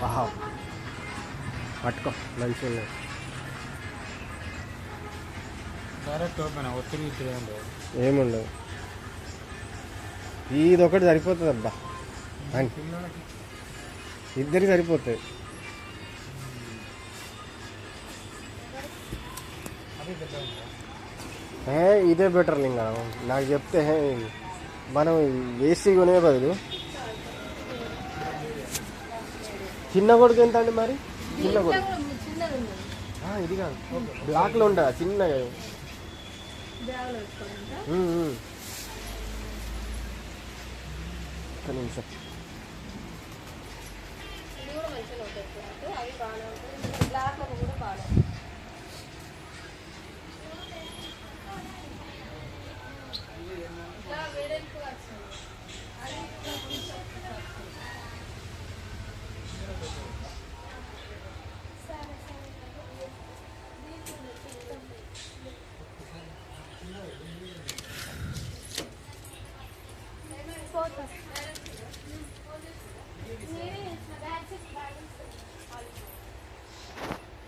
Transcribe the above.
ఆహా పట్టుకో మంచిగా ఉన్నాయి. డైరెక్ట్ ఓపెన్ ఒత్తిడి ఏముండదు. ఇది ఒకటి సరిపోతుంది అబ్బా, ఇద్దరికి సరిపోతుంది. ఇదే బెటర్ ఇంకా నాకు చెప్తే మనం వేసి కొనే బదులు. చిన్న కొడుకు ఎంత అండి మరి? చిన్న కొడుకు ఇది కాదు, బ్లాక్లో ఉంటుందా చిన్నగా? ఒక్క నిమిషం.